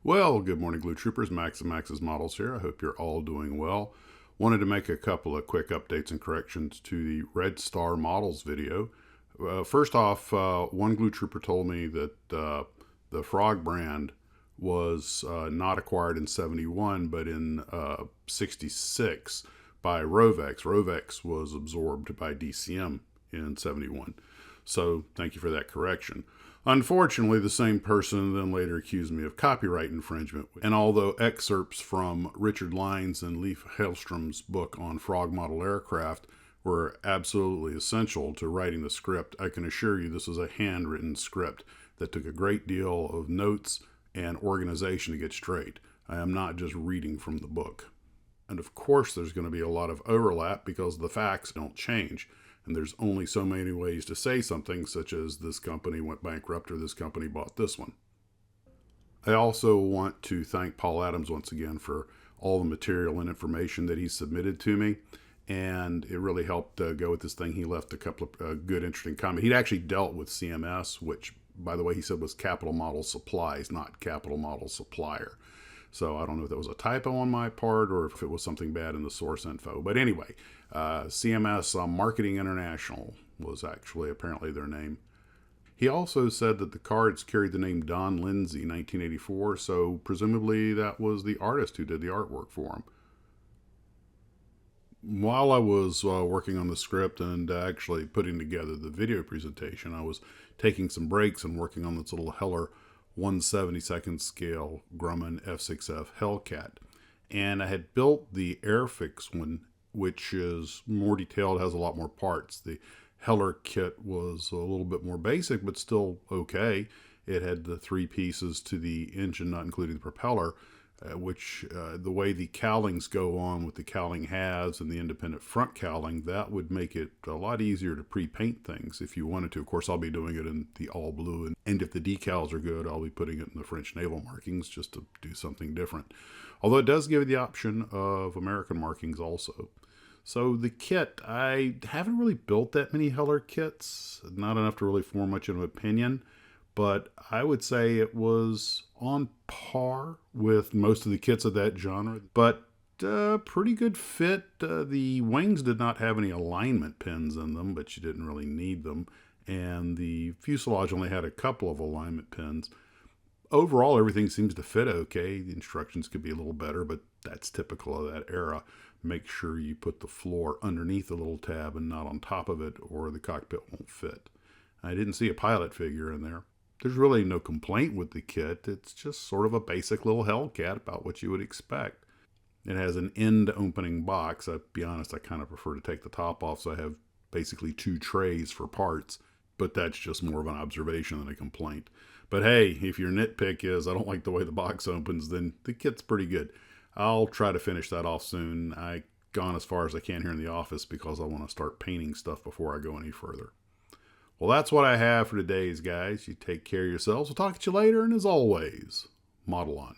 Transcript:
Well, good morning, Glue Troopers. Max and Max's Models here. I hope you're all doing well. Wanted to make a couple of quick updates and corrections to the Red Star Models video. First off, one Glue Trooper told me that the Frog brand was not acquired in 71, but in 66 by Rovex. Rovex was absorbed by DCM in 71. So thank you for that correction. Unfortunately, the same person then later accused me of copyright infringement. And although excerpts from Richard Lyons and Leif Hellstrom's book on frog model aircraft were absolutely essential to writing the script, I can assure you this is a handwritten script that took a great deal of notes and organization to get straight. I am not just reading from the book. And of course, there's going to be a lot of overlap because the facts don't change. And there's only so many ways to say something, such as this company went bankrupt or this company bought this one. I also want to thank Paul Adams once again for all the material and information that he submitted to me. And it really helped go with this thing. He left a couple of good, interesting comments. He'd actually dealt with CMS, which, by the way, he said was Capital Model Supplies, not Capital Model Supplier. So I don't know if that was a typo on my part or if it was something bad in the source info. But anyway, CMS Marketing International was actually apparently their name. He also said that the cards carried the name Don Lindsay, 1984, so presumably that was the artist who did the artwork for him. While I was working on the script and actually putting together the video presentation, I was taking some breaks and working on this little Heller 1/72nd scale Grumman F6F Hellcat. And I had built the Airfix one, which is more detailed, has a lot more parts. The Heller kit was a little bit more basic, but still okay. It had the three pieces to the engine, not including the propeller, which the way the cowlings go on with the cowling halves and the independent front cowling, that would make it a lot easier to pre-paint things if you wanted to. Of course, I'll be doing it in the all blue, and if the decals are good, I'll be putting it in the French naval markings just to do something different. Although it does give you the option of American markings also. So the kit, I haven't really built that many Heller kits, not enough to really form much of an opinion. But I would say it was on par with most of the kits of that genre. But pretty good fit. The wings did not have any alignment pins in them, but you didn't really need them. And the fuselage only had a couple of alignment pins. Overall, everything seems to fit okay. The instructions could be a little better, but that's typical of that era. Make sure you put the floor underneath the little tab and not on top of it, or the cockpit won't fit. I didn't see a pilot figure in there. There's really no complaint with the kit. It's just sort of a basic little Hellcat, about what you would expect. It has an end opening box. I'll be honest, I kind of prefer to take the top off, so I have basically two trays for parts. But that's just more of an observation than a complaint. But hey, if your nitpick is, I don't like the way the box opens, then the kit's pretty good. I'll try to finish that off soon. I've gone as far as I can here in the office because I want to start painting stuff before I go any further. Well, that's what I have for today's guys. You take care of yourselves. We'll talk to you later, and as always, model on.